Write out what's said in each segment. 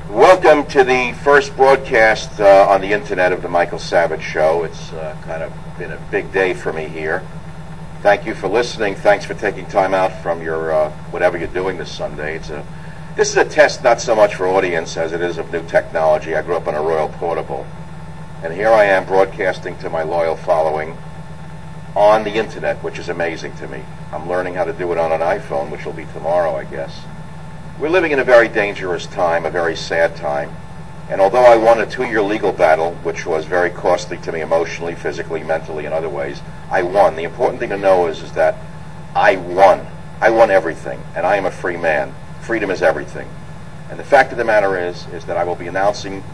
Welcome to the first broadcast on the internet of the Michael Savage Show. It's kind of been a big day for me here. Thank you for listening. Thanks for taking time out from your whatever you're doing this Sunday. This is a test not so much for audience as it is of new technology. I grew up on a Royal Portable, and here I am broadcasting to my loyal following on the internet, which is amazing to me. I'm learning how to do it on an iPhone, which will be tomorrow, I guess. We're living in a very dangerous time, a very sad time. And although I won a 2-year legal battle, which was very costly to me emotionally, physically, mentally, and other ways, I won. The important thing to know is that I won. I won everything, and I am a free man. Freedom is everything. And the fact of the matter is that I will be announcing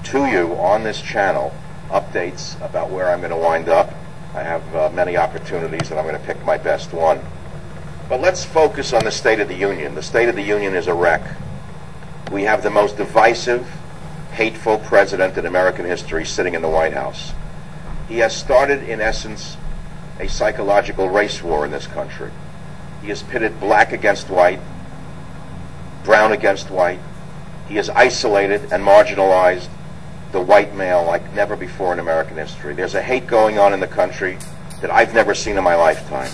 to you on this channel updates about where I'm going to wind up. I have many opportunities, and I'm going to pick my best one. But let's focus on the State of the Union. The State of the Union is a wreck. We have the most divisive, hateful president in American history sitting in the White House. He has started, in essence, a psychological race war in this country. He has pitted black against white, brown against white. He has isolated and marginalized the white male like never before in American history. There's a hate going on in the country that I've never seen in my lifetime.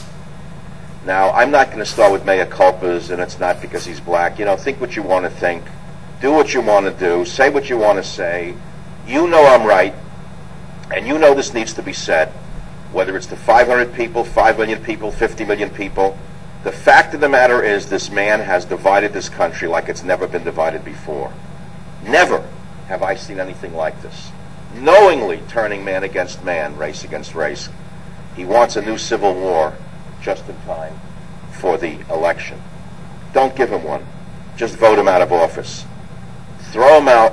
Now, I'm not going to start with mea culpas, and it's not because he's black. You know, think what you want to think. Do what you want to do. Say what you want to say. You know I'm right, and you know this needs to be said, whether it's to 500 people, 5 million people, 50 million people. The fact of the matter is this man has divided this country like it's never been divided before. Never have I seen anything like this. Knowingly turning man against man, race against race. He wants a new civil war just in time for the election. Don't give him one. Just vote him out of office. Throw him out,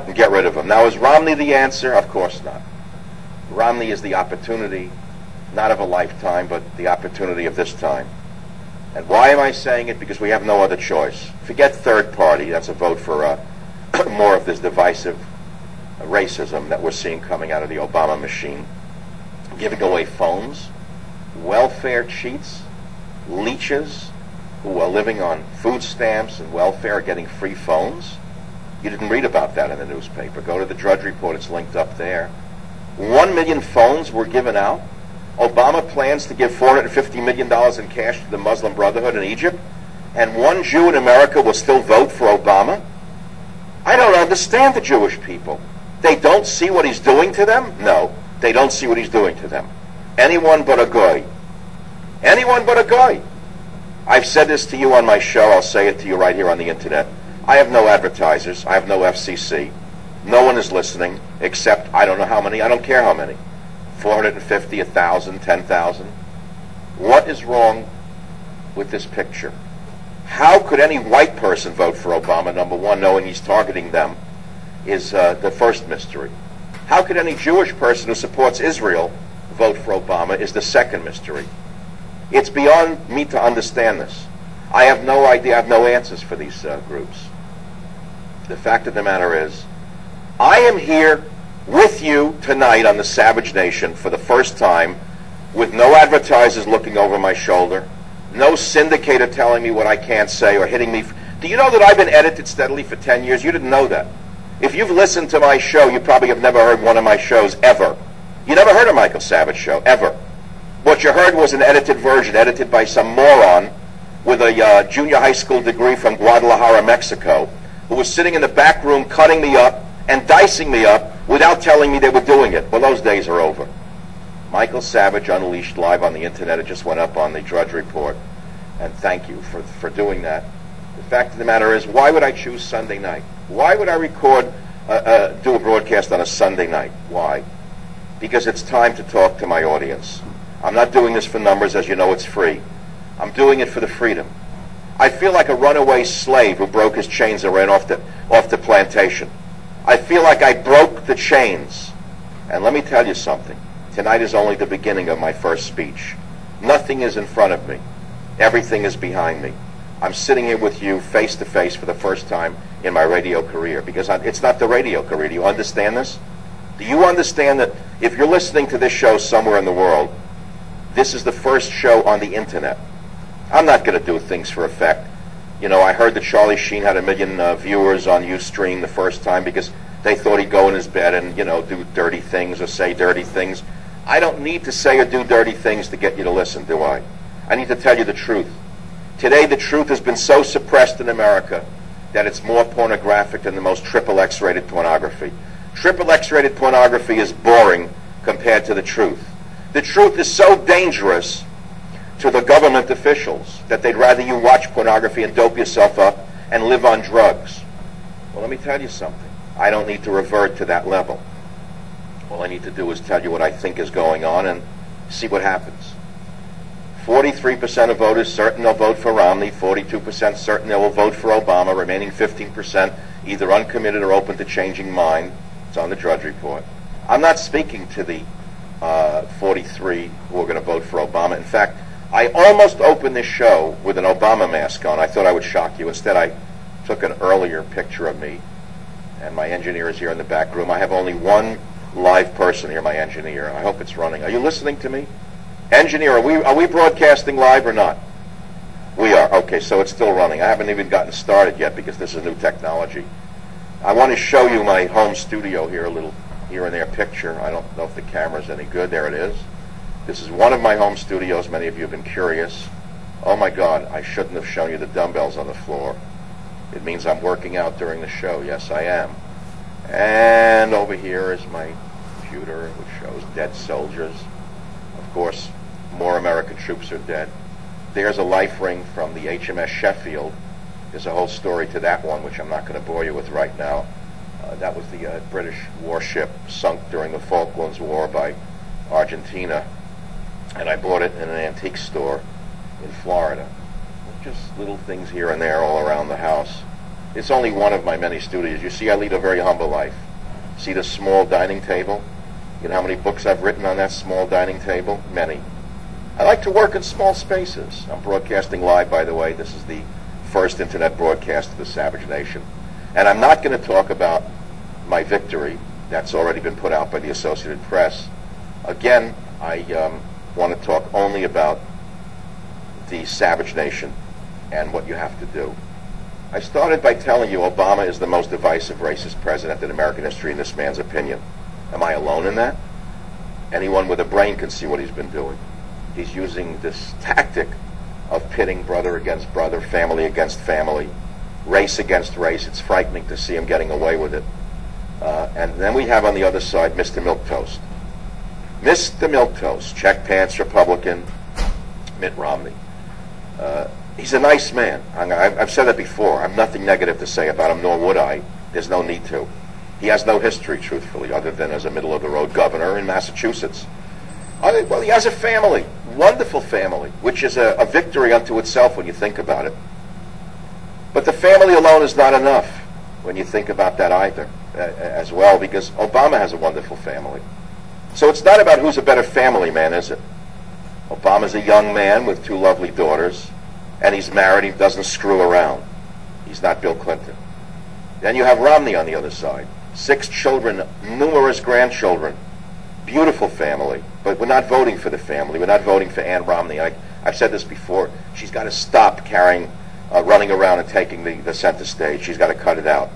and get rid of him. Now, is Romney the answer? Of course not. Romney is the opportunity, not of a lifetime, but the opportunity of this time. And why am I saying it? Because we have no other choice. Forget third party. That's a vote for more of this divisive racism that we're seeing coming out of the Obama machine. Giving away phones, welfare cheats, leeches who are living on food stamps and welfare are getting free phones. You didn't read about that in the newspaper. Go to the Drudge Report. It's linked up there. 1 million phones were given out. Obama plans to give $450 million in cash to the Muslim Brotherhood in Egypt, and one Jew in America will still vote for Obama? I don't understand the Jewish people. They don't see what he's doing to them? No, they don't see what he's doing to them. Anyone but a goy. Anyone but a goy. I've said this to you on my show. I'll say it to you right here on the internet. I have no advertisers. I have no FCC. No one is listening except I don't know how many. I don't care how many. 450, 1,000, 10,000. What is wrong with this picture? How could any white person vote for Obama, number one, knowing he's targeting them, is the first mystery. How could any Jewish person who supports Israel vote for Obama is the second mystery. It's beyond me to understand this. I have no idea. I have no answers for these groups. The fact of the matter is, I am here with you tonight on the Savage Nation for the first time with no advertisers looking over my shoulder, no syndicator telling me what I can't say or hitting me. Do you know that I've been edited steadily for 10 years? You didn't know that. If you've listened to my show, you probably have never heard one of my shows ever. You never heard a Michael Savage show, ever. What you heard was an edited version, edited by some moron with a junior high school degree from Guadalajara, Mexico, who was sitting in the back room cutting me up and dicing me up without telling me they were doing it. Well, those days are over. Michael Savage Unleashed live on the internet. It just went up on the Drudge Report. And thank you for doing that. The fact of the matter is, why would I choose Sunday night? Why would I do a broadcast on a Sunday night? Why? Because it's time to talk to my audience. I'm not doing this for numbers, as you know it's free. I'm doing it for the freedom. I feel like a runaway slave who broke his chains and ran off the plantation. I feel like I broke the chains. And let me tell you something. Tonight is only the beginning of my first speech. Nothing is in front of me. Everything is behind me. I'm sitting here with you face to face for the first time in my radio career, because it's not the radio career. Do you understand this? Do you understand that if you're listening to this show somewhere in the world, this is the first show on the internet? I'm not going to do things for effect. You know, I heard that Charlie Sheen had 1 million viewers on Ustream the first time because they thought he'd go in his bed and, you know, do dirty things or say dirty things. I don't need to say or do dirty things to get you to listen, do I? I need to tell you the truth. Today, the truth has been so suppressed in America that it's more pornographic than the most XXX rated pornography. XXX rated pornography is boring compared to the truth. The truth is so dangerous to the government officials that they'd rather you watch pornography and dope yourself up and live on drugs. Well, let me tell you something. I don't need to revert to that level. All I need to do is tell you what I think is going on and see what happens. 43% of voters certain they'll vote for Romney, 42% certain they will vote for Obama, remaining 15% either uncommitted or open to changing mind. It's on the Drudge Report. I'm not speaking to the 43 who are going to vote for Obama. In fact, I almost opened this show with an Obama mask on. I thought I would shock you. Instead, I took an earlier picture of me, and my engineer is here in the back room. I have only one live person here, my engineer. I hope it's running. Are you listening to me? Engineer, are we broadcasting live or not? We are. Okay, so it's still running. I haven't even gotten started yet because this is new technology. I want to show you my home studio here, a little here and there picture. I don't know if the camera's any good. There it is. This is one of my home studios. Many of you have been curious. Oh my God, I shouldn't have shown you the dumbbells on the floor. It means I'm working out during the show. Yes, I am. And over here is my computer, which shows dead soldiers. Of course, more American troops are dead. There's a life ring from the HMS Sheffield. There's a whole story to that one, which I'm not going to bore you with right now. That was the British warship sunk during the Falklands War by Argentina. And I bought it in an antique store in Florida. Just little things here and there all around the house. It's only one of my many studios. You see, I lead a very humble life. See the small dining table? You know how many books I've written on that small dining table? Many. I like to work in small spaces. I'm broadcasting live, by the way. This is the first internet broadcast of the Savage Nation. And I'm not going to talk about my victory. That's already been put out by the Associated Press. Again, I want to talk only about the Savage Nation and what you have to do. I started by telling you Obama is the most divisive racist president in American history in this man's opinion. Am I alone in that? Anyone with a brain can see what he's been doing. He's using this tactic of pitting brother against brother, family against family, race against race. It's frightening to see him getting away with it. And then we have on the other side Mr. Milquetoast. Mr. Milquetoast, check pants Republican, Mitt Romney. He's a nice man. I've said that before. I have nothing negative to say about him, nor would I. There's no need to. He has no history, truthfully, other than as a middle-of-the-road governor in Massachusetts. Well, he has a family, wonderful family, which is a victory unto itself when you think about it. But the family alone is not enough when you think about that either, as well, because Obama has a wonderful family. So it's not about who's a better family man, is it? Obama's a young man with 2 lovely daughters, and he's married. He doesn't screw around. He's not Bill Clinton. Then you have Romney on the other side. 6 children, numerous grandchildren. Beautiful family. But we're not voting for the family. We're not voting for Ann Romney. I've said this before. She's got to stop running around and taking the center stage. She's got to cut it out.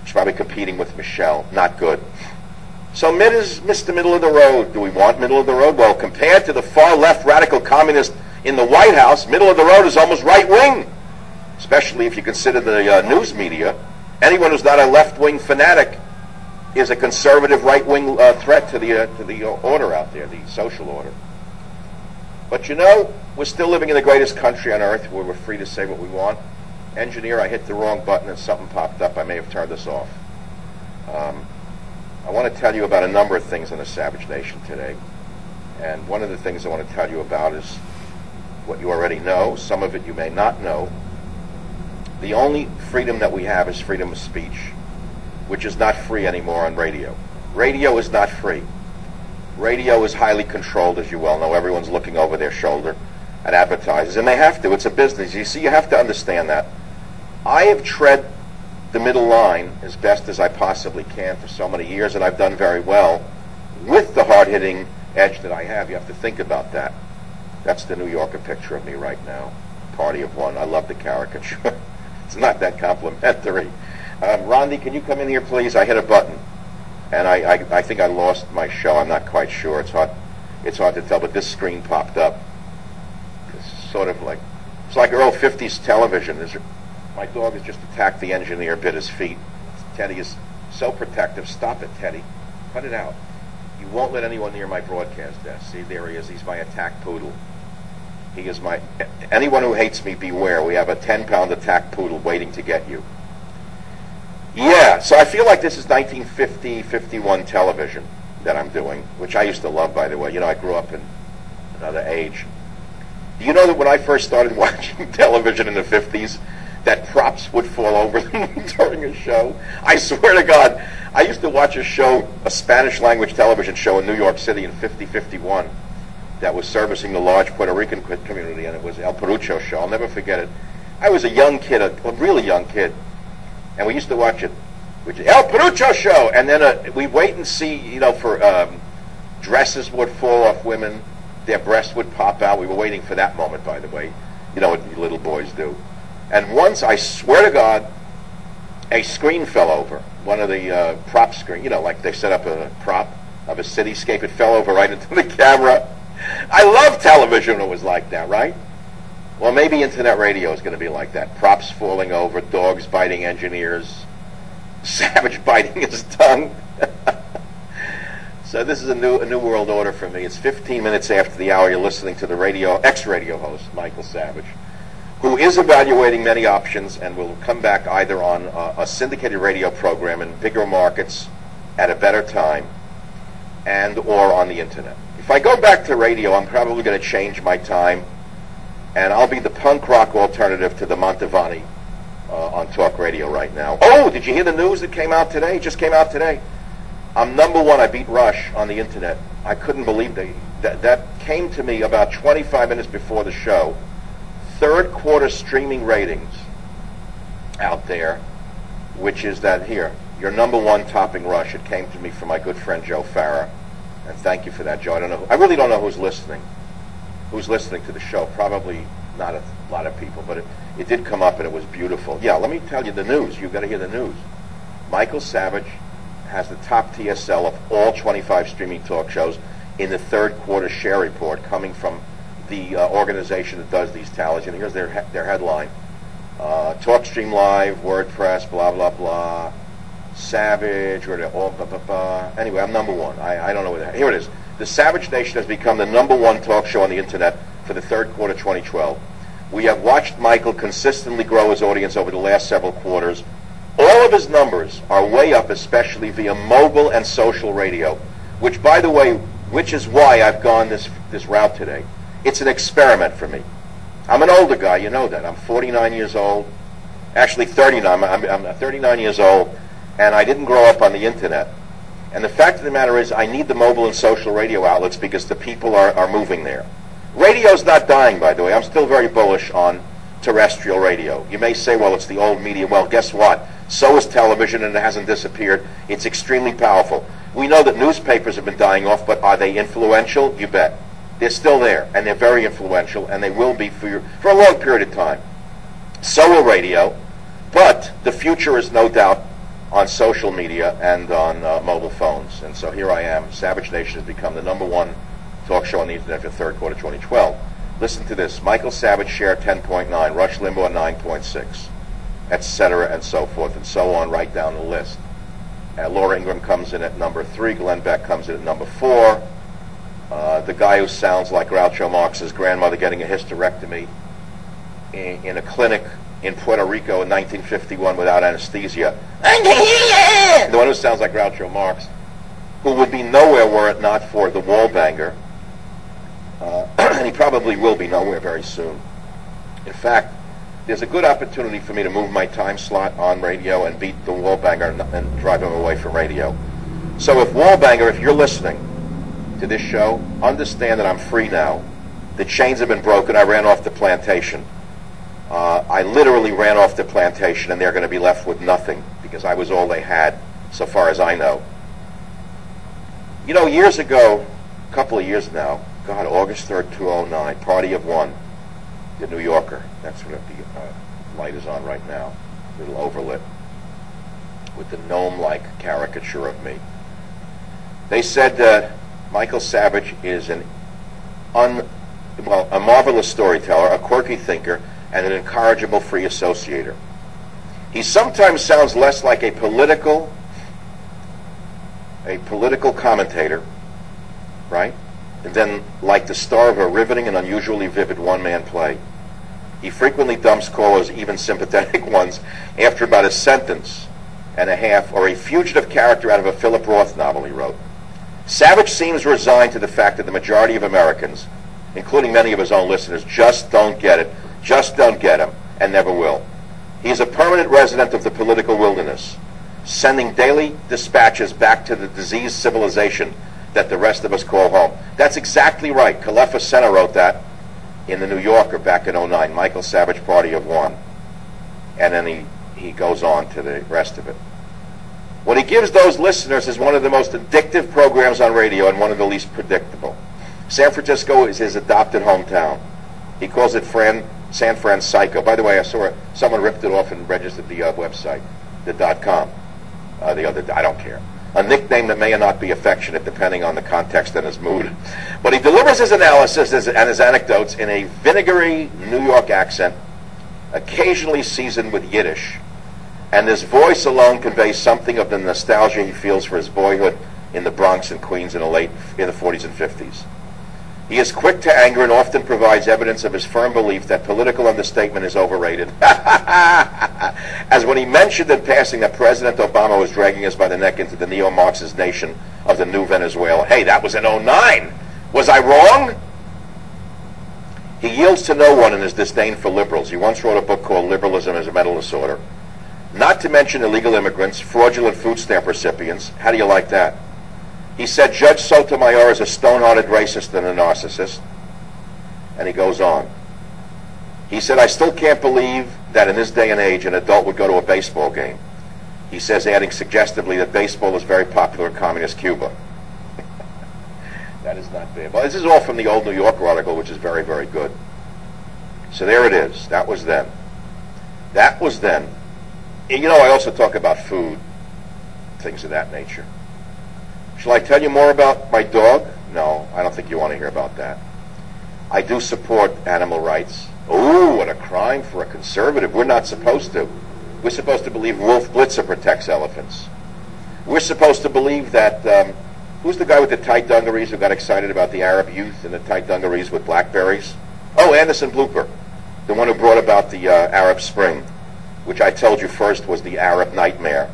She's probably competing with Michelle. Not good. So Mitt is Mr. Middle of the Road. Do we want middle of the road? Well, compared to the far-left radical communist in the White House, middle of the road is almost right-wing, especially if you consider the news media. Anyone who's not a left-wing fanatic is a conservative right-wing threat to the order out there, the social order. But you know, we're still living in the greatest country on earth where we're free to say what we want. Engineer, I hit the wrong button and something popped up. I may have turned this off. I want to tell you about a number of things in the Savage Nation today. And one of the things I want to tell you about is what you already know. Some of it you may not know. The only freedom that we have is freedom of speech, which is not free anymore on radio. Radio is not free. Radio is highly controlled, as you well know. Everyone's looking over their shoulder at advertisers, and they have to. It's a business. You see, you have to understand that. I have tread the middle line as best as I possibly can for so many years, and I've done very well with the hard-hitting edge that I have. You have to think about that. That's the New Yorker picture of me right now. Party of one. I love the caricature. It's not that complimentary. Rondi, can you come in here, please? I hit a button, and I think I lost my show. I'm not quite sure. It's hard to tell, but this screen popped up. It's sort of like, it's like early 50s television. My dog has just attacked the engineer, bit his feet. Teddy is so protective. Stop it, Teddy. Cut it out. He won't let anyone near my broadcast desk. See, there he is. He's my attack poodle. He is my... Anyone who hates me, beware. We have a 10-pound attack poodle waiting to get you. Yeah, so I feel like this is 1950, 51 television that I'm doing, which I used to love, by the way. You know, I grew up in another age. Do you know that when I first started watching television in the 50s, that props would fall over during a show? I swear to God, I used to watch a show, a Spanish-language television show in New York City in 51 that was servicing the large Puerto Rican community, and it was El Perucho show. I'll never forget it. I was a young kid, a really young kid, and we used to watch it. El Perucho show! And then we'd wait and see, you know, for dresses would fall off women, their breasts would pop out. We were waiting for that moment, by the way. You know what you little boys do. And once, I swear to God, a screen fell over. One of the prop screen, you know, like they set up a prop of a cityscape. It fell over right into the camera. I love television when it was like that, right? Well, maybe internet radio is going to be like that. Props falling over, dogs biting engineers, Savage biting his tongue. So this is a new world order for me. It's 15 minutes after the hour. You're listening to the ex-radio host, Michael Savage, who is evaluating many options and will come back either on a syndicated radio program in bigger markets at a better time and or on the internet. If I go back to radio, I'm probably going to change my time, and I'll be the punk rock alternative to the Mantovani on talk radio right now. Oh, did you hear the news that came out today? It just came out today. I'm number one. I beat Rush on the internet. I couldn't believe that came to me about 25 minutes before the show. Third quarter streaming ratings out there, which is that here, your number one topping Rush. It came to me from my good friend Joe Farah, and thank you for that, Joe. I really don't know who's listening to the show. Probably not a lot of people, but it did come up and it was beautiful. Yeah, let me tell you the news. You've got to hear the news. Michael Savage has the top TSL of all 25 streaming talk shows in the third quarter share report coming from the organization that does these tallies. And here's their headline. TalkStream Live, WordPress, blah, blah, blah. Savage, or all, blah, blah, blah. Anyway, I'm number one. I don't know where here it is. The Savage Nation has become the number one talk show on the internet for the third quarter 2012. We have watched Michael consistently grow his audience over the last several quarters. All of his numbers are way up, especially via mobile and social radio, which, by the way, which is why I've gone this route today. It's an experiment for me. I'm an older guy, you know that. I'm 49 years old. Actually, 39. I'm 39 years old, and I didn't grow up on the internet. And the fact of the matter is, I need the mobile and social radio outlets because the people are moving there. Radio's not dying, by the way. I'm still very bullish on terrestrial radio. You may say, well, it's the old media. Well, guess what? So is television, and it hasn't disappeared. It's extremely powerful. We know that newspapers have been dying off, but are they influential? You bet. They're still there, and they're very influential, and they will be for a long period of time. So will radio, but the future is no doubt on social media and on mobile phones. And so here I am. Savage Nation has become the number one talk show on the internet for third quarter 2012. Listen to this. Michael Savage share 10.9, Rush Limbaugh 9.6, etc., and so forth, and so on, right down the list. Laura Ingraham comes in at number 3. Glenn Beck comes in at number 4. The guy who sounds like Groucho Marx's grandmother getting a hysterectomy in a clinic in Puerto Rico in 1951 without anesthesia. The one who sounds like Groucho Marx, who would be nowhere were it not for the wall banger, and he probably will be nowhere very soon. In fact, there's a good opportunity for me to move my time slot on radio and beat the wall banger and drive him away from radio. So if wall banger, if you're listening to this show, understand that I'm free now. The chains have been broken. I ran off the plantation. I literally ran off the plantation, and they're going to be left with nothing because I was all they had, so far as I know. You know, years ago, a couple of years now, God, August 3rd, 2009, Party of One, the New Yorker. That's what light is on right now, a little overlit, with the gnome-like caricature of me. They said Michael Savage is a marvelous storyteller, a quirky thinker, and an incorrigible free associator. He sometimes sounds less like a political commentator, right? And then like the star of a riveting and unusually vivid one-man play. He frequently dumps callers, even sympathetic ones, after about a sentence and a half, or a fugitive character out of a Philip Roth novel he wrote. Savage seems resigned to the fact that the majority of Americans, including many of his own listeners, just don't get it, just don't get him, and never will. He is a permanent resident of the political wilderness, sending daily dispatches back to the diseased civilization that the rest of us call home. That's exactly right. Kalefa Sena wrote that in the New Yorker back in '09, Michael Savage, Party of One. And then he goes on to the rest of it. What he gives those listeners is one of the most addictive programs on radio and one of the least predictable. San Francisco is his adopted hometown. He calls it San Francisco. By the way, I saw someone ripped it off and registered the website, the .com, the other. I don't care. A nickname that may or not be affectionate, depending on the context and his mood. But he delivers his analysis and his anecdotes in a vinegary New York accent, occasionally seasoned with Yiddish. And his voice alone conveys something of the nostalgia he feels for his boyhood in the Bronx and Queens in the 40s and 50s. He is quick to anger and often provides evidence of his firm belief that political understatement is overrated. As when he mentioned in passing that President Obama was dragging us by the neck into the neo-Marxist nation of the new Venezuela. Hey, that was in '09. Was I wrong? He yields to no one in his disdain for liberals. He once wrote a book called Liberalism as a Mental Disorder. Not to mention illegal immigrants, fraudulent food stamp recipients. How do you like that? He said Judge Sotomayor is a stone-hearted racist and a narcissist. And he goes on. He said, I still can't believe that in this day and age an adult would go to a baseball game. He says, adding suggestively that baseball is very popular in communist Cuba. That is not bad. Well, this is all from the old New Yorker article, which is very, very good. So there it is. That was then. That was then. And, you know, I also talk about food, things of that nature. Shall I tell you more about my dog? No, I don't think you want to hear about that. I do support animal rights. Ooh, what a crime for a conservative. We're not supposed to. We're supposed to believe Wolf Blitzer protects elephants. We're supposed to believe that, who's the guy with the tight dungarees who got excited about the Arab youth and the tight dungarees with blackberries? Oh, Anderson Blooper, the one who brought about the Arab Spring, which I told you first was the Arab nightmare.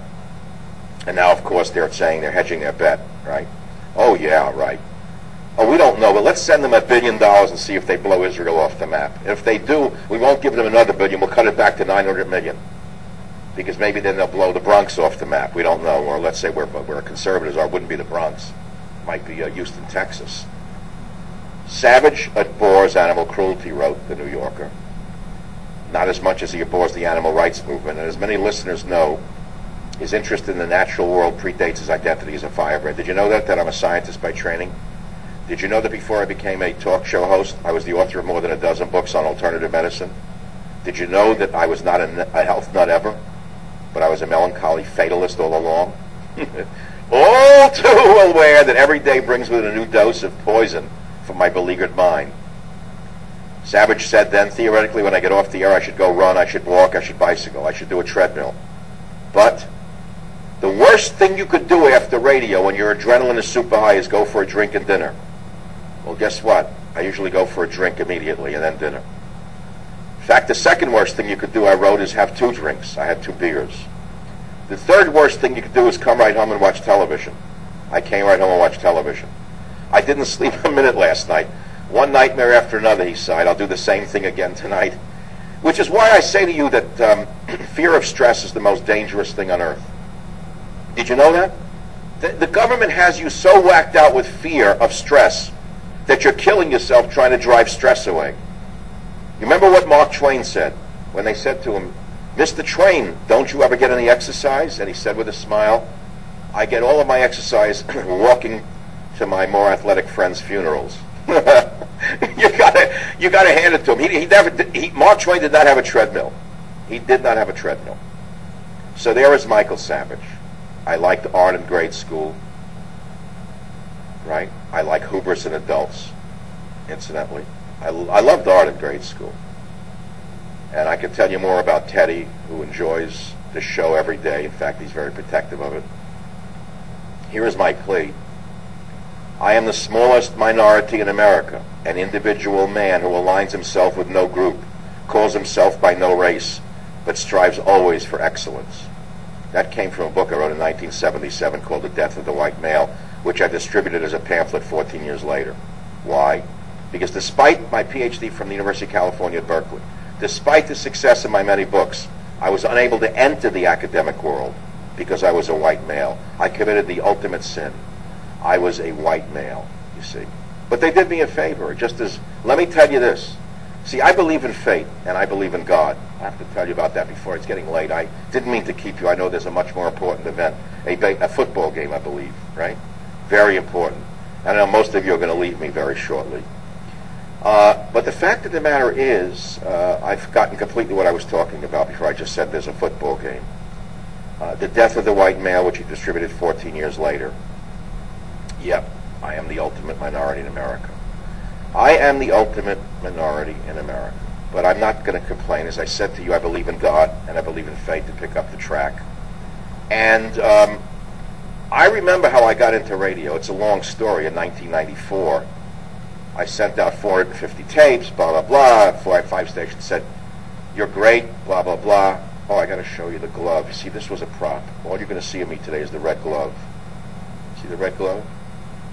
And now, of course, they're saying they're hedging their bet, right? Oh, yeah, right. Oh, we don't know, but let's send them $1 billion and see if they blow Israel off the map. And if they do, we won't give them another billion. We'll cut it back to 900 million. Because maybe then they'll blow the Bronx off the map. We don't know. Or let's say where conservatives are, wouldn't be the Bronx. Might be Houston, Texas. Savage abhors animal cruelty, wrote the New Yorker. Not as much as he abhors the animal rights movement. And as many listeners know, his interest in the natural world predates his identity as a firebrand. Did you know that I'm a scientist by training? Did you know that before I became a talk show host, I was the author of more than a dozen books on alternative medicine? Did you know that I was not a health nut ever, but I was a melancholy fatalist all along? All too aware that every day brings with it a new dose of poison for my beleaguered mind. Savage said then, theoretically, when I get off the air, I should go run, I should walk, I should bicycle, I should do a treadmill. But the worst thing you could do after radio when your adrenaline is super high is go for a drink and dinner. Well, guess what? I usually go for a drink immediately and then dinner. In fact, the second worst thing you could do, I wrote, is have 2 drinks. I had 2 beers. The third worst thing you could do is come right home and watch television. I came right home and watched television. I didn't sleep a minute last night. One nightmare after another, he sighed. I'll do the same thing again tonight. Which is why I say to you that fear of stress is the most dangerous thing on earth. Did you know that? The government has you so whacked out with fear of stress that you're killing yourself trying to drive stress away. You remember what Mark Twain said when they said to him, Mr. Twain, don't you ever get any exercise? And he said with a smile, I get all of my exercise walking to my more athletic friends' funerals. You gotta hand it to him. Mark Twain did not have a treadmill. He did not have a treadmill. So there is Michael Savage. I liked art in grade school, right? I like hubris in adults, incidentally. I loved art in grade school. And I can tell you more about Teddy, who enjoys the show every day. In fact, he's very protective of it. Here is my plea. I am the smallest minority in America, an individual man who aligns himself with no group, calls himself by no race, but strives always for excellence. That came from a book I wrote in 1977 called The Death of the White Male, which I distributed as a pamphlet 14 years later. Why? Because despite my PhD from the University of California at Berkeley, despite the success of my many books, I was unable to enter the academic world because I was a white male. I committed the ultimate sin. I was a white male, you see. But they did me a favor, just as, let me tell you this. See, I believe in fate, and I believe in God. I have to tell you about that before it's getting late. I didn't mean to keep you. I know there's a much more important event, a football game, I believe, right? Very important. And I know most of you are going to leave me very shortly. But the fact of the matter is, I've forgotten completely what I was talking about before I just said there's a football game. The Death of the White Male, which he distributed 14 years later. Yep, I am the ultimate minority in America. I am the ultimate minority in America. But I'm not going to complain. As I said to you, I believe in God, and I believe in fate to pick up the track. And I remember how I got into radio. It's a long story. In 1994, I sent out 450 tapes, blah, blah, blah. 5 stations said, "You're great, blah, blah, blah." Oh, I got to show you the glove. You see, this was a prop. All you're going to see of me today is the red glove. See the red glove?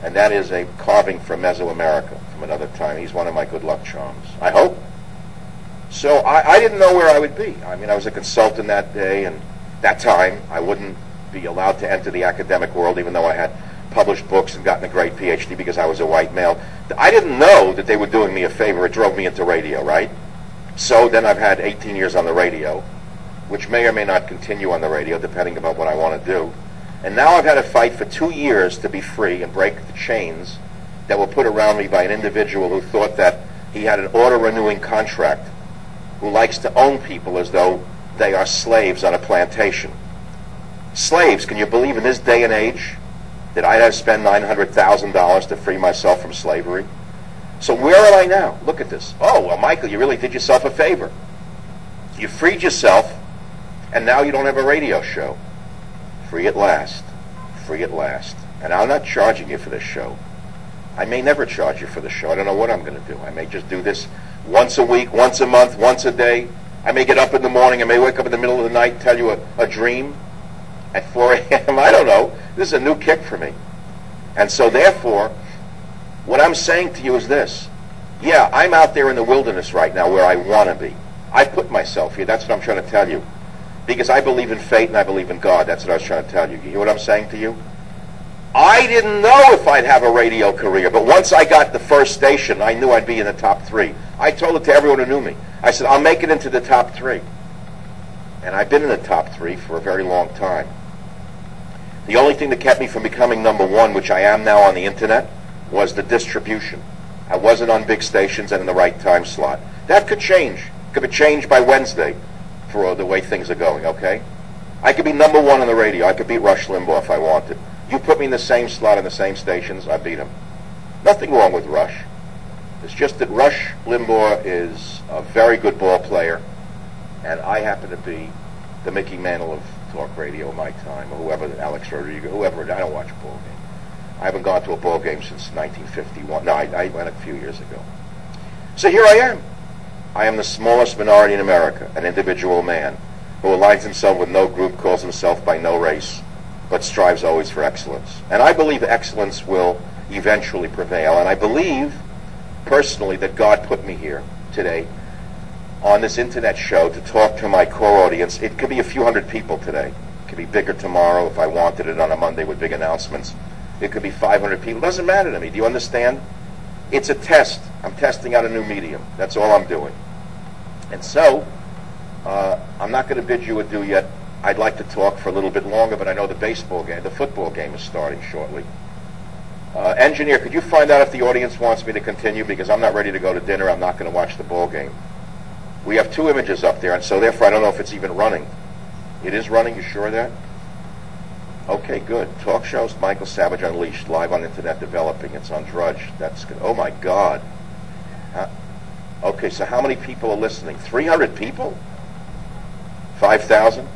And that is a carving from Mesoamerica from another time. He's one of my good luck charms, I hope. So I didn't know where I would be. I mean, I was a consultant that day, and that time I wouldn't be allowed to enter the academic world, even though I had published books and gotten a great PhD because I was a white male. I didn't know that they were doing me a favor. It drove me into radio, right? So then I've had 18 years on the radio, which may or may not continue on the radio, depending on what I want to do. And now I've had to fight for 2 years to be free and break the chains that were put around me by an individual who thought that he had an auto-renewing contract, who likes to own people as though they are slaves on a plantation. Slaves, can you believe in this day and age that I'd have to spend $900,000 to free myself from slavery? So where am I now? Look at this. Oh, well, Michael, you really did yourself a favor. You freed yourself, and now you don't have a radio show. Free at last. Free at last. And I'm not charging you for this show. I may never charge you for the show. I don't know what I'm going to do. I may just do this once a week, once a month, once a day. I may get up in the morning. I may wake up in the middle of the night and tell you a dream at 4 a.m. I don't know. This is a new kick for me. And so therefore, what I'm saying to you is this. Yeah, I'm out there in the wilderness right now where I want to be. I put myself here. That's what I'm trying to tell you. Because I believe in fate and I believe in God. That's what I was trying to tell you. You hear what I'm saying to you? I didn't know if I'd have a radio career, but once I got the first station, I knew I'd be in the top 3. I told it to everyone who knew me. I said, I'll make it into the top 3. And I've been in the top 3 for a very long time. The only thing that kept me from becoming number 1, which I am now on the internet, was the distribution. I wasn't on big stations and in the right time slot. That could change. Could be changed by Wednesday for the way things are going, okay? I could be number 1 on the radio. I could beat Rush Limbaugh if I wanted. You put me in the same slot in the same stations, I beat him. Nothing wrong with Rush. It's just that Rush Limbaugh is a very good ball player, and I happen to be the Mickey Mantle of talk radio of my time, or whoever, Alex Rodriguez, whoever. I don't watch a ball game. I haven't gone to a ball game since 1951. No, I went a few years ago. So here I am. I am the smallest minority in America, an individual man who aligns himself with no group, calls himself by no race, but strives always for excellence. And I believe excellence will eventually prevail. And I believe, personally, that God put me here today on this internet show to talk to my core audience. It could be a few hundred people today. It could be bigger tomorrow if I wanted it on a Monday with big announcements. It could be 500 people. It doesn't matter to me. Do you understand? It's a test. I'm testing out a new medium. That's all I'm doing. And so, I'm not going to bid you adieu yet. I'd like to talk for a little bit longer, but I know the football game is starting shortly. Engineer, could you find out if the audience wants me to continue? Because I'm not ready to go to dinner. I'm not going to watch the ball game. We have two images up there, and so therefore I don't know if it's even running. It is running? You sure of that? Okay, good. Talk shows, Michael Savage Unleashed, live on internet developing. It's on Drudge. That's good. Oh, my God. Okay, so how many people are listening? 300 people? 5,000?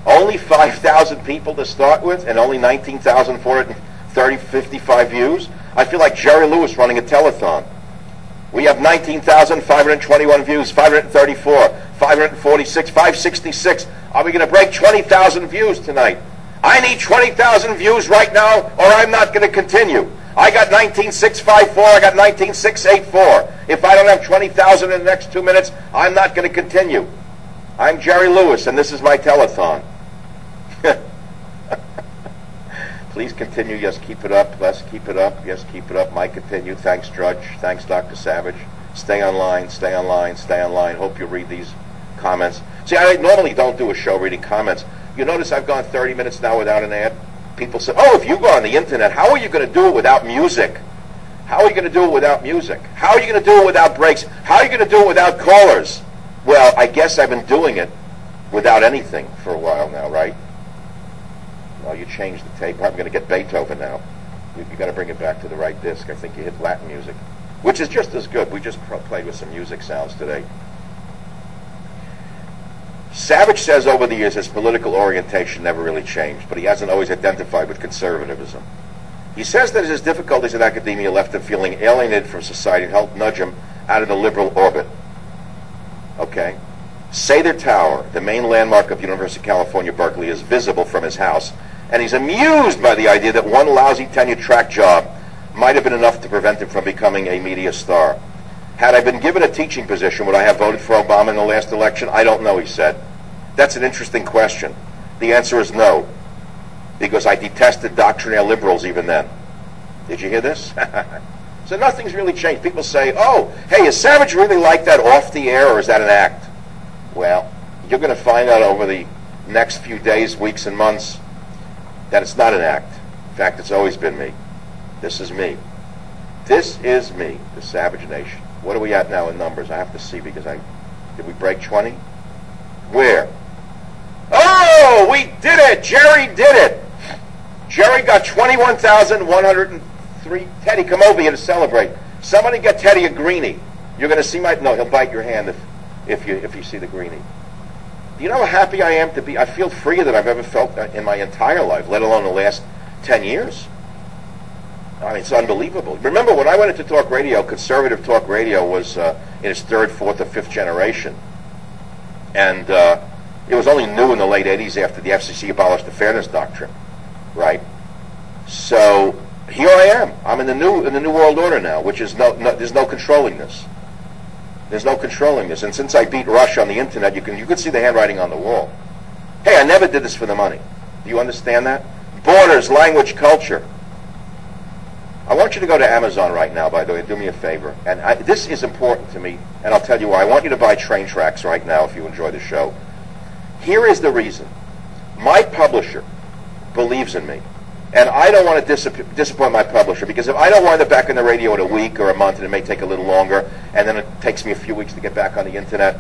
Only 5,000 people to start with, and only 55 views? I feel like Jerry Lewis running a telethon. We have 19,521 views, 534, 546, 566. Are we going to break 20,000 views tonight? I need 20,000 views right now, or I'm not going to continue. I got 19,654, I got 19,684. If I don't have 20,000 in the next 2 minutes, I'm not going to continue. I'm Jerry Lewis, and this is my telethon. Please continue. Yes, keep it up. Les, keep it up. Yes, keep it up. Mike, continue. Thanks, Drudge. Thanks, Dr. Savage. Stay online, stay online, stay online. Hope you read these comments. See, I normally don't do a show reading comments. You notice I've gone 30 minutes now without an ad? People say, oh, if you go on the internet, how are you going to do it without music? How are you going to do it without music? How are you going to do it without breaks? How are you going to do it without callers? Well, I guess I've been doing it without anything for a while now, right? Well, you changed the tape. I'm going to get Beethoven now. You got to bring it back to the right disc. I think you hit Latin music, which is just as good. We just played with some music sounds today. Savage says over the years his political orientation never really changed, but he hasn't always identified with conservatism. He says that his difficulties in academia left him feeling alienated from society and helped nudge him out of the liberal orbit. Okay? Sather Tower, the main landmark of University of California, Berkeley, is visible from his house, and he's amused by the idea that one lousy tenure-track job might have been enough to prevent him from becoming a media star. Had I been given a teaching position, would I have voted for Obama in the last election? I don't know, he said. That's an interesting question. The answer is no, because I detested doctrinaire liberals even then. Did you hear this? So nothing's really changed. People say, oh, hey, is Savage really like that off the air, or is that an act? Well, you're going to find out over the next few days, weeks, and months that it's not an act. In fact, it's always been me. This is me. This is me, the Savage Nation. What are we at now in numbers? I have to see because did we break 20? Where? Oh, we did it! Jerry did it! Jerry got 21,103. Teddy, come over here to celebrate. Somebody get Teddy a greenie. You're going to see my... No, he'll bite your hand if you see the greenie. Do you know how happy I am to be... I feel freer than I've ever felt in my entire life, let alone the last 10 years. I mean, it's unbelievable. Remember, when I went into talk radio, conservative talk radio was in its third, fourth, or fifth generation. And it was only new in the late 80s after the FCC abolished the Fairness Doctrine, right? So here I am. I'm in the new world order now, which is there's no controlling this. There's no controlling this. And since I beat Rush on the internet, you can see the handwriting on the wall. Hey, I never did this for the money. Do you understand that? Borders, language, culture. I want you to go to Amazon right now, by the way. Do me a favor. And this is important to me, and I'll tell you why. I want you to buy Train Tracks right now if you enjoy the show. Here is the reason. My publisher believes in me. And I don't want to disappoint my publisher, because if I don't wind up back on the radio in a week or a month, and it may take a little longer, and then it takes me a few weeks to get back on the internet,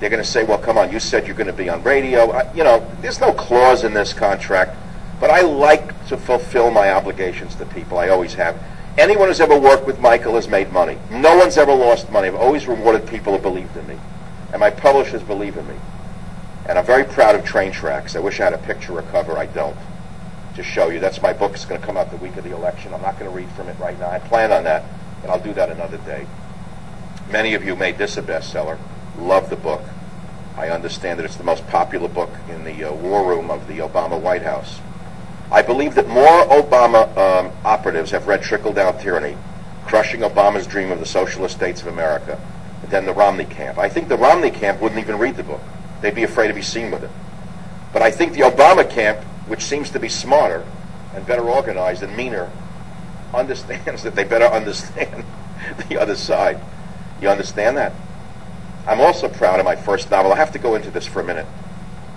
they're going to say, well, come on, you said you're going to be on radio. There's no clause in this contract, but I like to fulfill my obligations to people. I always have. Anyone who's ever worked with Michael has made money. No one's ever lost money. I've always rewarded people who believed in me. And my publishers believe in me. And I'm very proud of Train Tracks. I wish I had a picture or cover. I don't. To show you. That's my book. It's going to come out the week of the election. I'm not going to read from it right now. I plan on that, but I'll do that another day. Many of you made this a bestseller. Love the book. I understand that it's the most popular book in the war room of the Obama White House. I believe that more Obama operatives have read Trickle-Down Tyranny, Crushing Obama's Dream of the Socialist States of America, than the Romney camp. I think the Romney camp wouldn't even read the book. They'd be afraid to be seen with it. But I think the Obama camp, which seems to be smarter and better organized and meaner, understands that they better understand the other side. You understand that? I'm also proud of my first novel. I have to go into this for a minute.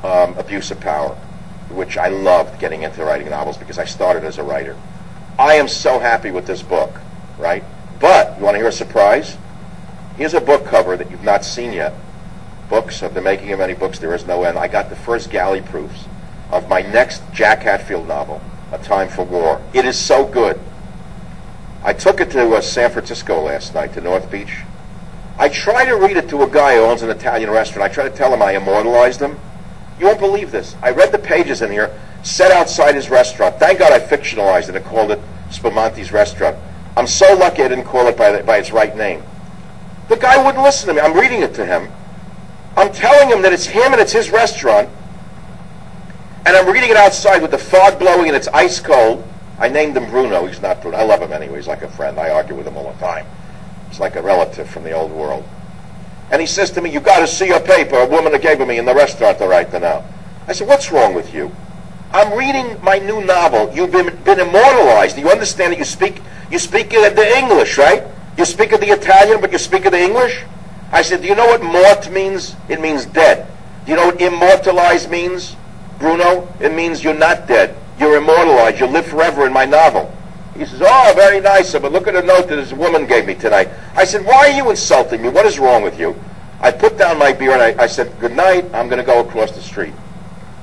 Abuse of Power, which I loved getting into writing novels because I started as a writer. I am so happy with this book, right? But, you want to hear a surprise? Here's a book cover that you've not seen yet. books, of the making of many books, there is no end. I got the first galley proofs of my next Jack Hatfield novel, A Time for War. It is so good. I took it to San Francisco last night, to North Beach. I tried to read it to a guy who owns an Italian restaurant. I tried to tell him I immortalized him. You won't believe this. I read the pages in here, set outside his restaurant. Thank God I fictionalized it and called it Spamanti's Restaurant. I'm so lucky I didn't call it by its right name. The guy wouldn't listen to me. I'm reading it to him. I'm telling him that it's him and it's his restaurant. And I'm reading it outside with the fog blowing and it's ice cold. I named him Bruno. He's not Bruno. I love him anyway. He's like a friend. I argue with him all the time. He's like a relative from the old world. And he says to me, "You got to see your paper. A woman gave it me in the restaurant the right to know." I said, "What's wrong with you? I'm reading my new novel. You've been immortalized. Do you understand that you speak the English, right? You speak of the Italian, but you speak of the English?" I said, "Do you know what mort means? It means dead. Do you know what immortalized means, Bruno? It means you're not dead. You're immortalized. You live forever in my novel." He says, "Oh, very nice, sir, but look at the note that this woman gave me tonight." I said, "Why are you insulting me? What is wrong with you?" I put down my beer and I said, "Good night, I'm going to go across the street."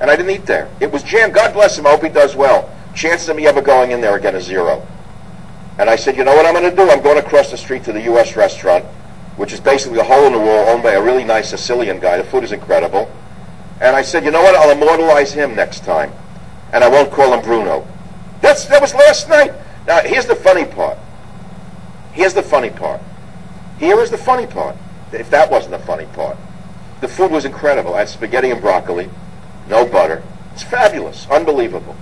And I didn't eat there. It was jammed. God bless him. I hope he does well. Chances of me ever going in there again is zero. And I said, "You know what I'm going to do? I'm going across the street to the U.S. restaurant, which is basically a hole in the wall owned by a really nice Sicilian guy. The food is incredible." And I said, "You know what? I'll immortalize him next time. And I won't call him Bruno." That was last night. Now, here's the funny part. Here's the funny part. Here is the funny part. If that wasn't the funny part. The food was incredible. I had spaghetti and broccoli, no butter. It's fabulous, unbelievable.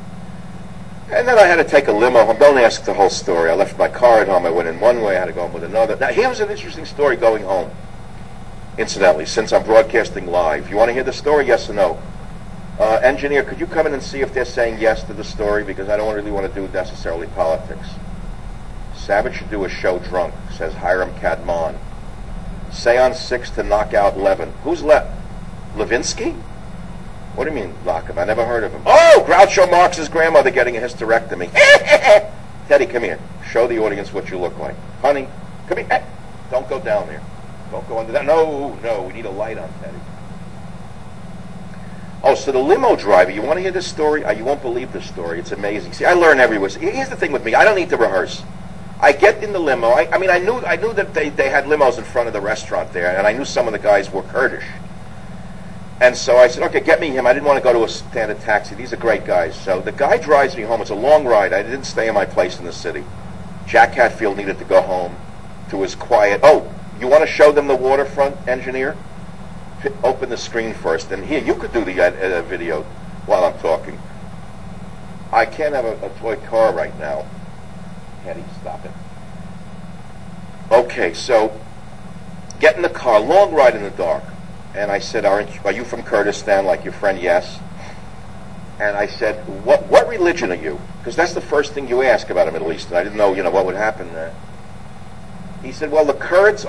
And then I had to take a limo home. Don't ask the whole story. I left my car at home. I went in one way. I had to go home with another. Now, here's an interesting story going home. Incidentally, since I'm broadcasting live. You want to hear the story, yes or no? Engineer, could you come in and see if they're saying yes to the story? Because I don't really want to do necessarily politics. Savage should do a show drunk, says Hiram Kadmon. Seance 6 to knock out Levin. Who's Levinsky? What do you mean, knock him? I never heard of him. Oh, Groucho Marx's grandmother getting a hysterectomy. Teddy, come here. Show the audience what you look like. Honey, come here. Don't go down there. Don't go under that. No, we need a light on Teddy. Oh, so the limo driver, you want to hear this story? You won't believe this story. It's amazing. See, I learn everywhere. Here's the thing with me. I don't need to rehearse. I get in the limo. I knew that they had limos in front of the restaurant there, and I knew some of the guys were Kurdish. And so I said, "Okay, get me him." I didn't want to go to a standard taxi. These are great guys. So the guy drives me home. It's a long ride. I didn't stay in my place in the city. Jack Hatfield needed to go home to his quiet. Oh, you want to show them the waterfront, engineer? Open the screen first, and here, you could do the video while I'm talking. I can't have a toy car right now. Eddie, stop it. Okay, so get in the car, long ride in the dark. And I said, are you from Kurdistan, like your friend? Yes. And I said, what religion are you? Because that's the first thing you ask about a Middle Eastern. I didn't know, what would happen there. He said, well, the Kurds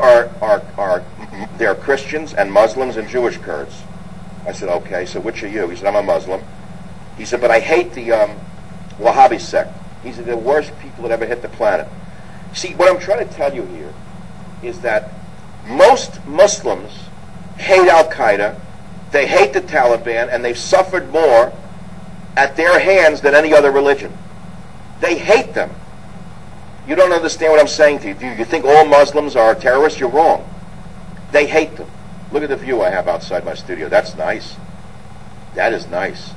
they're Christians and Muslims and Jewish Kurds. I said, okay, so which are you? He said, I'm a Muslim. He said, but I hate the Wahhabi sect. He said, they're the worst people that ever hit the planet. See, what I'm trying to tell you here is that most Muslims hate Al-Qaeda, they hate the Taliban, and they've suffered more at their hands than any other religion. They hate them. You don't understand what I'm saying to you. Do you think all Muslims are terrorists? You're wrong. They hate them. Look at the view I have outside my studio. That's nice. That is nice.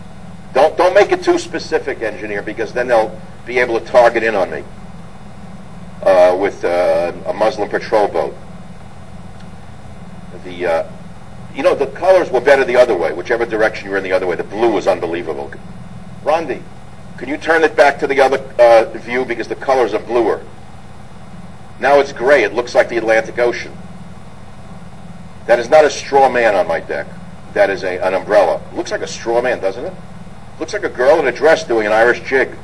Don't make it too specific, engineer, because then they'll be able to target in on me with a Muslim patrol boat. The colors were better the other way. Whichever direction you were in the other way, the blue was unbelievable. Rondi, can you turn it back to the other view, because the colors are bluer. Now it's gray. It looks like the Atlantic Ocean. That is not a straw man on my deck. That is an umbrella. It looks like a straw man, doesn't it? Looks like a girl in a dress doing an Irish jig.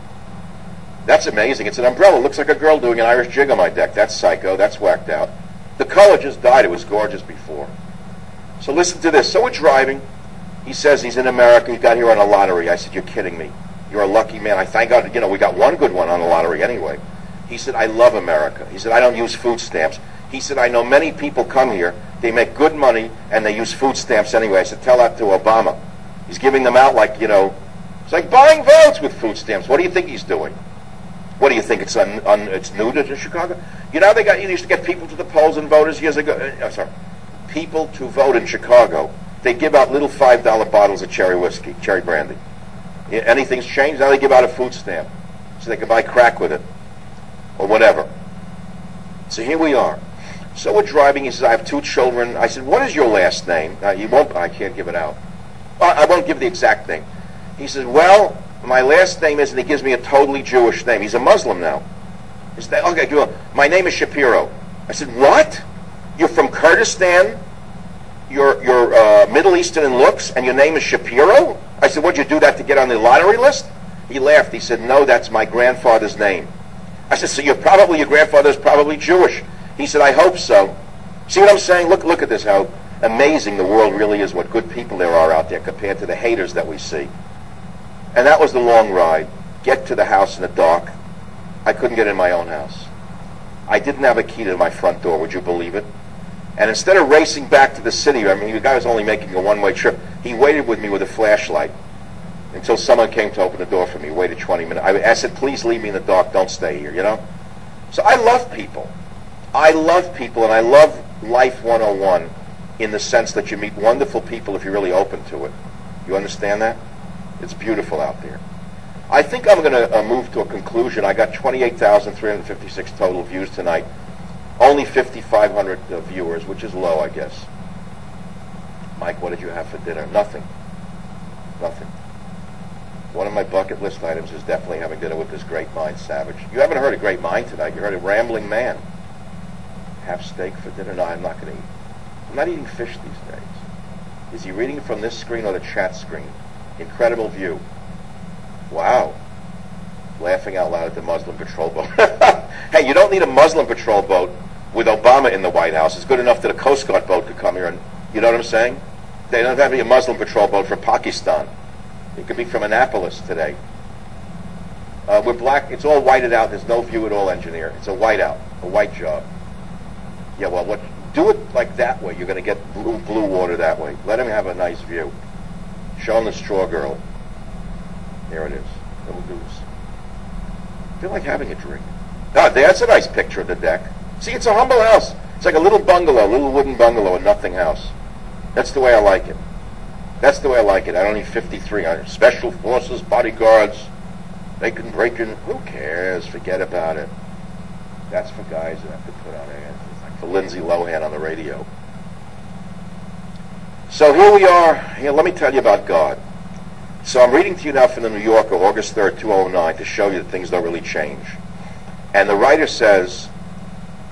That's amazing. It's an umbrella. It looks like a girl doing an Irish jig on my deck. That's psycho. That's whacked out. The color just died. It was gorgeous before. So listen to this. So we're driving. He says he's in America. He got here on a lottery. I said, you're kidding me. You're a lucky man. I thank God, we got one good one on the lottery anyway. He said, I love America. He said, I don't use food stamps. He said, I know many people come here, they make good money, and they use food stamps anyway. I said, tell that to Obama. He's giving them out like, it's like buying votes with food stamps. What do you think he's doing? What do you think, it's nude in Chicago? You used to get people to the polls and voters years ago. People to vote in Chicago. They give out little $5 bottles of cherry whiskey, cherry brandy. Anything's changed? Now they give out a food stamp so they can buy crack with it or whatever. So here we are. So we're driving. He says, I have 2 children. I said, what is your last name? I can't give it out. I won't give the exact thing. He says, well, my last name is, and he gives me a totally Jewish name. He's a Muslim now. He said, okay, my name is Shapiro. I said, what? You're from Kurdistan? You're Middle Eastern in looks, and your name is Shapiro? I said, would you do that to get on the lottery list? He laughed. He said, no, that's my grandfather's name. I said, so your grandfather's probably Jewish. He said, I hope so. See what I'm saying? Look at this, how amazing the world really is, what good people there are out there compared to the haters that we see. And that was the long ride. Get to the house in the dark. I couldn't get in my own house. I didn't have a key to my front door, would you believe it? And instead of racing back to the city, the guy was only making a one-way trip, he waited with me with a flashlight until someone came to open the door for me. He waited 20 minutes. I said, please leave me in the dark, don't stay here, So I love people. I love people, and I love Life 101 in the sense that you meet wonderful people if you're really open to it. You understand that? It's beautiful out there. I think I'm going to move to a conclusion. I got 28,356 total views tonight. Only 5,500 viewers, which is low, I guess. Mike, what did you have for dinner? Nothing. One of my bucket list items is definitely having dinner with this great mind Savage. You haven't heard a great mind tonight. You heard a rambling man. Have steak for dinner? No, I'm not going to eat. I'm not eating fish these days. Is he reading from this screen or the chat screen? Incredible view. Wow. Laughing out loud at the Muslim patrol boat. Hey, you don't need a Muslim patrol boat with Obama in the White House. It's good enough that a Coast Guard boat could come here and, you know what I'm saying? They don't have to be a Muslim patrol boat from Pakistan. It could be from Annapolis today. We're black. It's all whited out. There's no view at all, engineer. It's a whiteout, a white job. Yeah, well, do it like that way. You're going to get blue water that way. Let him have a nice view. Show him the straw girl. There it is. Little goose. I feel like having a drink. That's a nice picture of the deck. See, it's a humble house. It's like a little bungalow, a little wooden bungalow, a nothing house. That's the way I like it. I don't need 53. Special forces, bodyguards. They can break in. Who cares? Forget about it. That's for guys that have to put on ads. It's like for Lindsay Lohan on the radio. So here we are. Here, let me tell you about God. So I'm reading to you now from the New Yorker, August 3rd, 2009, to show you that things don't really change. And the writer says,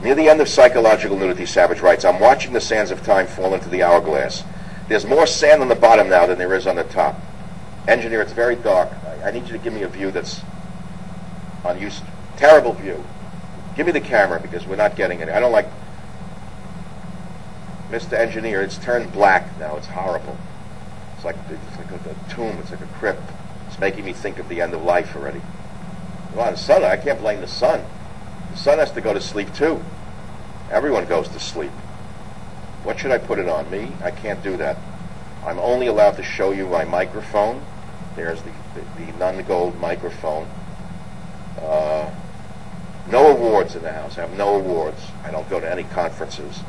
near the end of Psychological Nudity, Savage writes, I'm watching the sands of time fall into the hourglass. There's more sand on the bottom now than there is on the top. Engineer, it's very dark. I need you to give me a view that's unused. Terrible view. Give me the camera because we're not getting it. I don't like... Mr. Engineer, it's turned black now. It's horrible. It's like a tomb. It's like a crypt. It's making me think of the end of life already. Well, the sun, I can't blame the sun. The sun has to go to sleep too. Everyone goes to sleep. What should I put it on? Me? I can't do that. I'm only allowed to show you my microphone. There's the non-gold microphone. No awards in the house. I have no awards. I don't go to any conferences.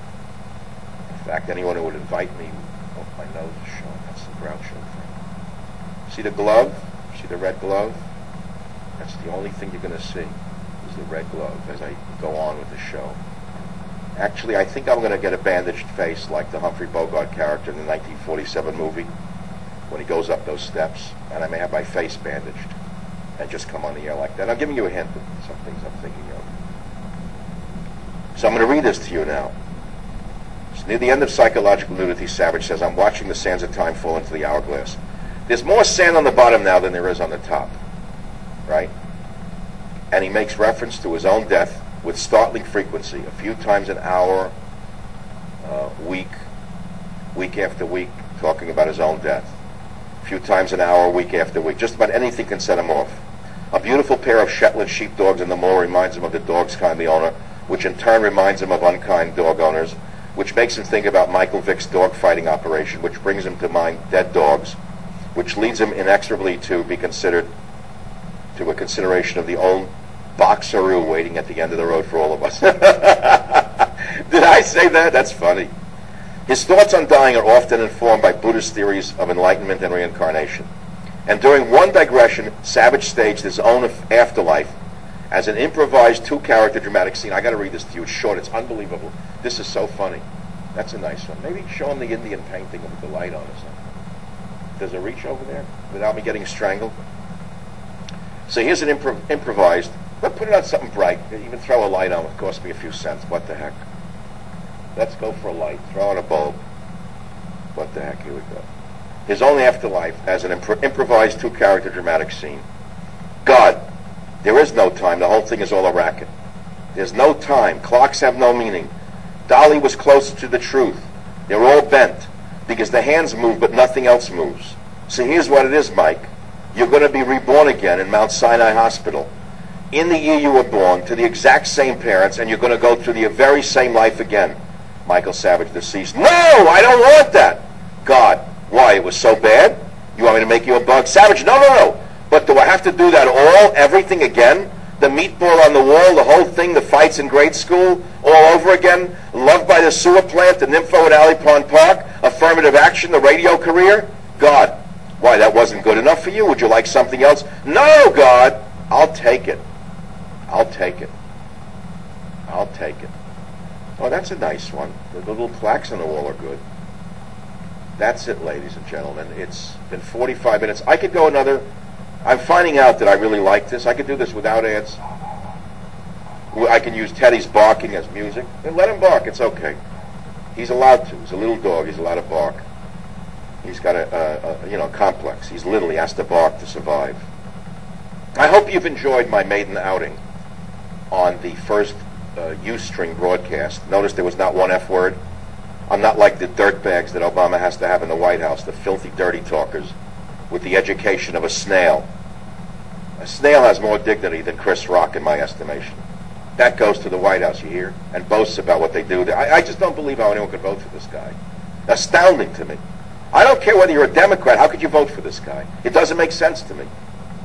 In fact, anyone who would invite me, oh, my nose is showing. That's the Groucho thing. See the glove? See the red glove? That's the only thing you're going to see is the red glove as I go on with the show. Actually, I think I'm going to get a bandaged face like the Humphrey Bogart character in the 1947 movie when he goes up those steps, and I may have my face bandaged and just come on the air like that. I'm giving you a hint of some things I'm thinking of. So I'm going to read this to you now. It's near the end of Psychological Nudity, Savage says, I'm watching the sands of time fall into the hourglass. There's more sand on the bottom now than there is on the top. Right? And he makes reference to his own death with startling frequency, a few times an hour, week after week, talking about his own death. A few times an hour, week after week. Just about anything can set him off. A beautiful pair of Shetland sheepdogs in the mall reminds him of the dog's kindly owner, which in turn reminds him of unkind dog owners, which makes him think about Michael Vick's dog-fighting operation, which brings him to mind dead dogs, which leads him inexorably to be considered to a consideration of the old boxeroo waiting at the end of the road for all of us. Did I say that? That's funny. His thoughts on dying are often informed by Buddhist theories of enlightenment and reincarnation. And during one digression, Savage staged his own afterlife as an improvised two-character dramatic scene. I got to read this to you. It's short. It's unbelievable. This is so funny. That's a nice one. Maybe show him the Indian painting with the light on or something. Does it reach over there without me getting strangled? So here's an improvised. But put it on something bright. Even throw a light on. It cost me a few cents. What the heck? Let's go for a light. Throw on a bulb. What the heck? Here we go. His own afterlife as an improvised two-character dramatic scene. God, there is no time. The whole thing is all a racket. There's no time. Clocks have no meaning. Dolly was closer to the truth. They're all bent because the hands move but nothing else moves. So here's what it is, Mike. You're going to be reborn again in Mount Sinai Hospital. In the year you were born, to the exact same parents, and you're going to go through the very same life again. Michael Savage, deceased. No, I don't want that. God, why? It was so bad? You want me to make you a bug? Savage, no. But do I have to do that everything again? The meatball on the wall, the whole thing, the fights in grade school, all over again? Loved by the sewer plant, the nympho at Alley Pond Park, affirmative action, the radio career? God, why, that wasn't good enough for you? Would you like something else? No, God, I'll take it. I'll take it. I'll take it. Oh, that's a nice one. The little plaques on the wall are good. That's it, ladies and gentlemen. It's been 45 minutes. I could go another. I'm finding out that I really like this. I could do this without ads. I can use Teddy's barking as music. And let him bark. It's okay. He's allowed to. He's a little dog. He's allowed to bark. He's got a complex. He's little. He has to bark to survive. I hope you've enjoyed my maiden outing on the first Ustream broadcast. Notice there was not one F word. I'm not like the dirtbags that Obama has to have in the White House, the filthy, dirty talkers with the education of a snail. A snail has more dignity than Chris Rock, in my estimation. That goes to the White House, you hear, and boasts about what they do. I just don't believe how anyone could vote for this guy. Astounding to me. I don't care whether you're a Democrat. How could you vote for this guy? It doesn't make sense to me.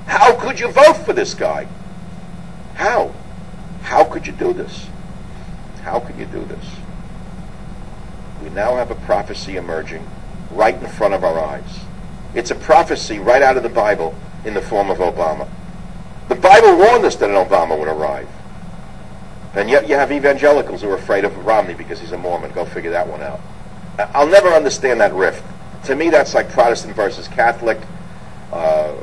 How could you vote for this guy? How? How could you do this? How could you do this? We now have a prophecy emerging right in front of our eyes. It's a prophecy right out of the Bible in the form of Obama. The Bible warned us that an Obama would arrive. And yet you have evangelicals who are afraid of Romney because he's a Mormon. Go figure that one out. I'll never understand that rift. To me, that's like Protestant versus Catholic, the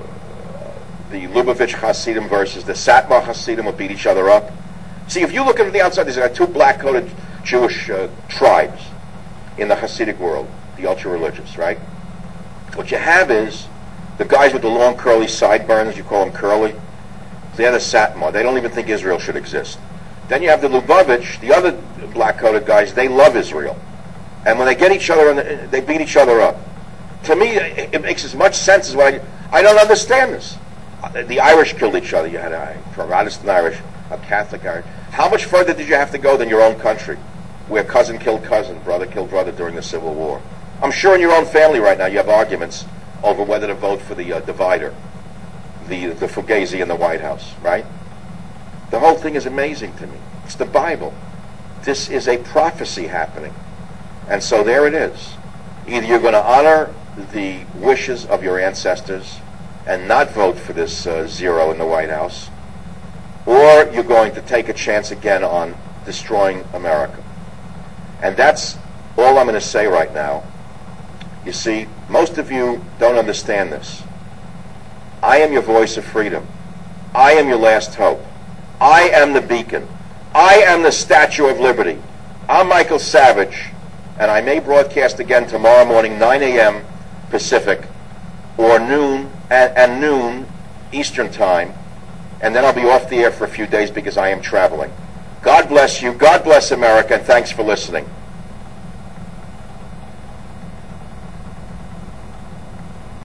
Lubavitch Hasidim versus the Satmar Hasidim will beat each other up. See, if you look at the outside, there's two black-coated Jewish tribes in the Hasidic world, the ultra-religious, right? What you have is the guys with the long curly sideburns, you call them curly, they're the Satmar. They don't even think Israel should exist. Then you have the Lubavitch, the other black-coated guys, they love Israel. And when they get each other, they beat each other up. To me, it makes as much sense as what I don't understand this. The Irish killed each other. You had a Protestant Irish, a Catholic Irish. How much further did you have to go than your own country, where cousin killed cousin, brother killed brother during the Civil War? I'm sure in your own family right now you have arguments over whether to vote for the divider, the Fugazi in the White House, right? The whole thing is amazing to me. It's the Bible. This is a prophecy happening. And so there it is. Either you're going to honor the wishes of your ancestors and not vote for this zero in the White House, or you're going to take a chance again on destroying America. And that's all I'm going to say right now. You see, most of you don't understand this. I am your voice of freedom. I am your last hope. I am the beacon. I am the Statue of Liberty. I'm Michael Savage, and I may broadcast again tomorrow morning, 9 a.m. Pacific, or noon and noon Eastern Time, and then I'll be off the air for a few days because I am traveling. God bless you. God bless America, and thanks for listening.